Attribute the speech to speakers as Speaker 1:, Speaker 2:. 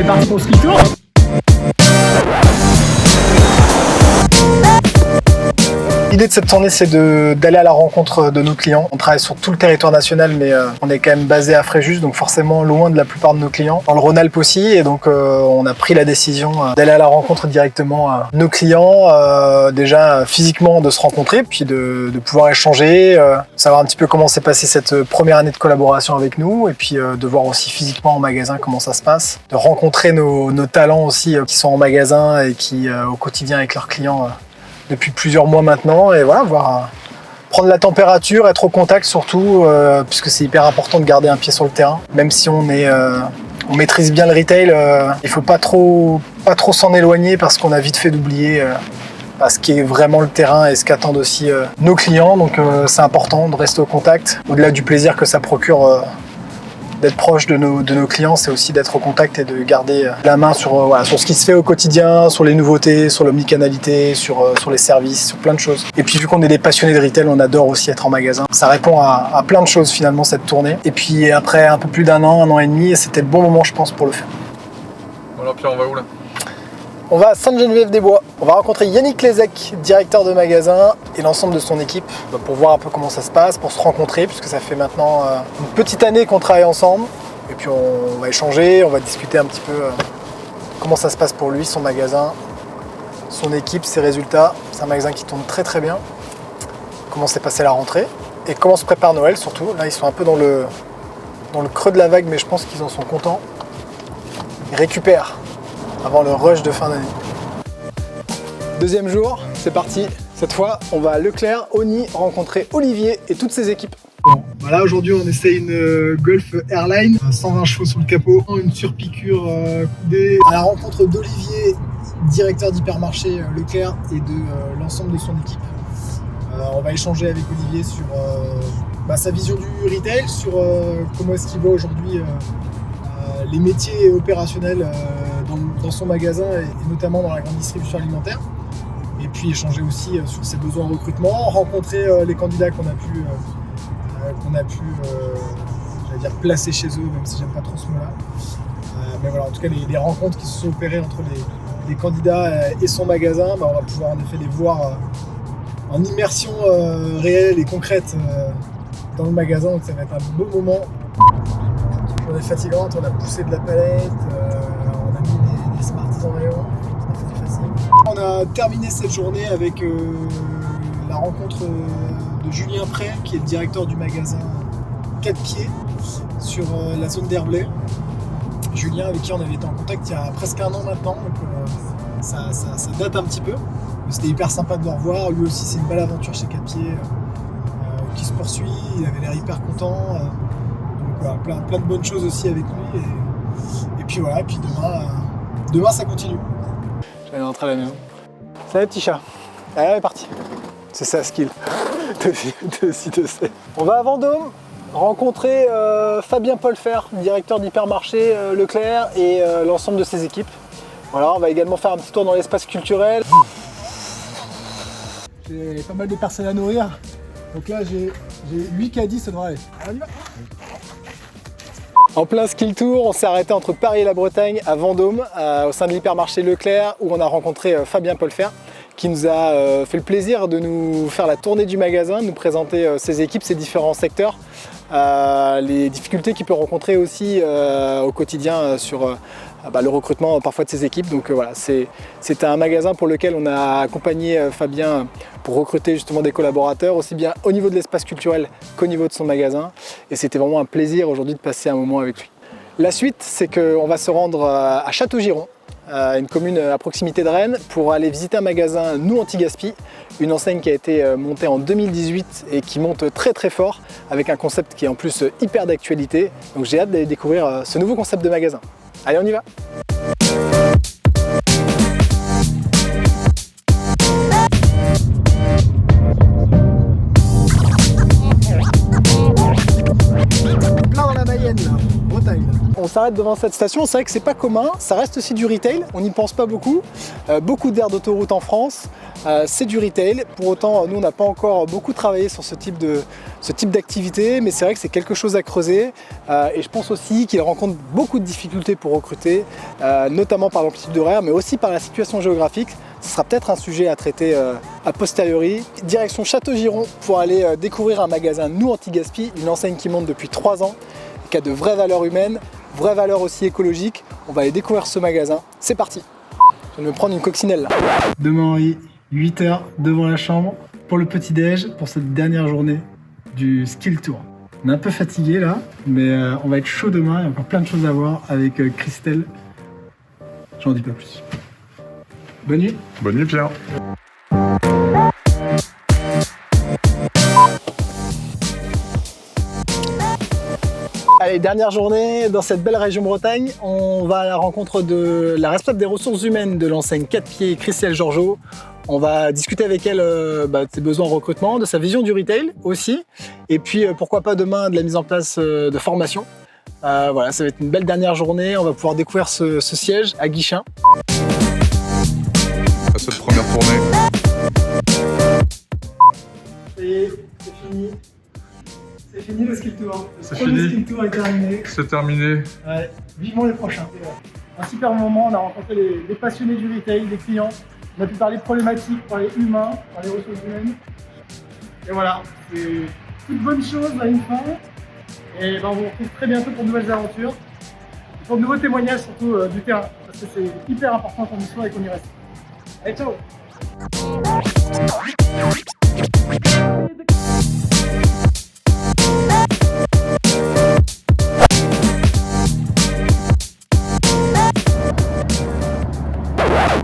Speaker 1: est parti pour le ski tour.
Speaker 2: L'idée de cette tournée, c'est d'aller à la rencontre de nos clients. On travaille sur tout le territoire national, mais on est quand même basé à Fréjus, donc forcément loin de la plupart de nos clients. Dans le Rhône-Alpes aussi, et donc on a pris la décision d'aller à la rencontre directement à nos clients, déjà physiquement de se rencontrer, puis de pouvoir échanger, savoir un petit peu comment s'est passée cette première année de collaboration avec nous, et puis de voir aussi physiquement en magasin comment ça se passe, de rencontrer nos talents aussi qui sont en magasin et qui au quotidien avec leurs clients depuis plusieurs mois maintenant, et voilà, prendre la température, être au contact surtout, puisque c'est hyper important de garder un pied sur le terrain. Même si on maîtrise bien le retail, il faut pas trop s'en éloigner parce qu'on a vite fait d'oublier ce qui est vraiment le terrain et ce qu'attendent aussi nos clients. Donc c'est important de rester au contact. Au-delà du plaisir que ça procure d'être proche de nos clients, c'est aussi d'être au contact et de garder la main sur ce qui se fait au quotidien, sur les nouveautés, sur l'omnicanalité, sur les services, sur plein de choses. Et puis vu qu'on est des passionnés de retail, on adore aussi être en magasin. Ça répond à plein de choses finalement cette tournée. Et puis après un peu plus d'un an et demi, c'était le bon moment je pense pour le faire.
Speaker 3: Alors Pierre, on va où là?
Speaker 2: On va à Sainte-Geneviève-des-Bois. On va rencontrer Yannick Lézec, directeur de magasin, et l'ensemble de son équipe pour voir un peu comment ça se passe, pour se rencontrer, puisque ça fait maintenant une petite année qu'on travaille ensemble. Et puis on va échanger, on va discuter un petit peu comment ça se passe pour lui, son magasin, son équipe, ses résultats. C'est un magasin qui tourne très très bien. Comment s'est passée la rentrée et comment se prépare Noël surtout. Là ils sont un peu dans le creux de la vague, mais je pense qu'ils en sont contents. Ils récupèrent avant le rush de fin d'année. Deuxième jour, c'est parti. Cette fois, on va à Leclerc, Oni, rencontrer Olivier et toutes ses équipes. Bon, voilà, aujourd'hui on essaie une Golf Airline, 120 chevaux sous le capot, une surpiqûre coudée. À la rencontre d'Olivier, directeur d'hypermarché Leclerc, et de l'ensemble de son équipe. On va échanger avec Olivier sur sa vision du retail, sur comment est-ce qu'il voit aujourd'hui les métiers opérationnels dans son magasin et notamment dans la grande distribution alimentaire. Et puis échanger aussi sur ses besoins en recrutement, rencontrer les candidats qu'on a pu j'allais dire placer chez eux, même si j'aime pas trop ce mot-là. Mais voilà, en tout cas les rencontres qui se sont opérées entre les candidats et son magasin, on va pouvoir en effet les voir en immersion réelle et concrète dans le magasin, donc ça va être un beau moment. On est fatigante, on a poussé de la palette, on a mis des Smarties en rayon, c'était facile. On a terminé cette journée avec la rencontre de Julien Prey, qui est le directeur du magasin 4 pieds sur la zone d'Herblay. Julien, avec qui on avait été en contact il y a presque un an maintenant, donc ça date un petit peu. C'était hyper sympa de le revoir, lui aussi c'est une belle aventure chez 4 pieds qui se poursuit, il avait l'air hyper content. Voilà, plein de bonnes choses aussi avec lui et puis voilà, et puis demain ça continue. Je vais rentrer à la maison. Salut petit chat. Allez, on est parti. C'est ça skill de C2C. On va à Vendôme rencontrer Fabien Polfer, directeur d'hypermarché Leclerc, et l'ensemble de ses équipes. Voilà, on va également faire un petit tour dans l'espace culturel. J'ai pas mal de personnes à nourrir. Donc là j'ai 8 caddies, ça devrait aller. Allez, on y va. En plein skill tour, on s'est arrêté entre Paris et la Bretagne, à Vendôme, au sein de l'hypermarché Leclerc, où on a rencontré Fabien Polfer, qui nous a fait le plaisir de nous faire la tournée du magasin, de nous présenter ses équipes, ses différents secteurs, les difficultés qu'il peut rencontrer aussi au quotidien sur le recrutement parfois de ses équipes. Donc voilà, c'était un magasin pour lequel on a accompagné Fabien pour recruter justement des collaborateurs, aussi bien au niveau de l'espace culturel qu'au niveau de son magasin. Et c'était vraiment un plaisir aujourd'hui de passer un moment avec lui. La suite, c'est qu'on va se rendre à Châteaugiron, une commune à proximité de Rennes, pour aller visiter un magasin Nous Anti-Gaspi, une enseigne qui a été montée en 2018 et qui monte très très fort, avec un concept qui est en plus hyper d'actualité. Donc j'ai hâte d'aller découvrir ce nouveau concept de magasin. Allez, on y va! Plein dans la Mayenne là. Bretagne. On s'arrête devant cette station, c'est vrai que c'est pas commun, ça reste aussi du retail, on n'y pense pas beaucoup. Beaucoup d'aires d'autoroute en France, c'est du retail. Pour autant, nous on n'a pas encore beaucoup travaillé sur ce type d'activité, mais c'est vrai que c'est quelque chose à creuser. Et je pense aussi qu'il rencontre beaucoup de difficultés pour recruter, notamment par l'amplitude d'horaire, mais aussi par la situation géographique. Ce sera peut-être un sujet à traiter a posteriori. Direction Château-Giron pour aller découvrir un magasin Nous Anti-Gaspi, une enseigne qui monte depuis 3 ans, qui a de vraies valeurs humaines, vraies valeurs aussi écologiques. On va aller découvrir ce magasin. C'est parti. Je vais me prendre une coccinelle là. Demain Henri, 8h devant la chambre pour le petit-déj, pour cette dernière journée du Skill Tour. On est un peu fatigué là, mais on va être chaud demain. Il y a encore plein de choses à voir avec Christelle. J'en dis pas plus. Bonne nuit.
Speaker 3: Bonne nuit, Pierre.
Speaker 2: Allez, dernière journée dans cette belle région Bretagne. On va à la rencontre de la responsable des ressources humaines de l'enseigne 4 pieds, Christelle Georgeot. On va discuter avec elle de ses besoins en recrutement, de sa vision du retail aussi. Et puis, pourquoi pas demain, de la mise en place de formation. Voilà, ça va être une belle dernière journée. On va pouvoir découvrir ce siège à Guichin.
Speaker 3: À cette première tournée.
Speaker 2: Et c'est fini. C'est fini le skill tour.
Speaker 3: C'est
Speaker 2: Le
Speaker 3: fini.
Speaker 2: skill tour est terminé.
Speaker 3: C'est terminé.
Speaker 2: Ouais, vivement les prochains. Un super moment, on a rencontré des passionnés du retail, des clients. On a pu parler problématiques, parler humains, parler ressources humaines. Et voilà, c'est toute bonne chose à une fin. Et on vous retrouve très bientôt pour de nouvelles aventures. Et pour de nouveaux témoignages surtout du terrain. Parce que c'est hyper important qu'on y soit et qu'on y reste. Allez, ciao!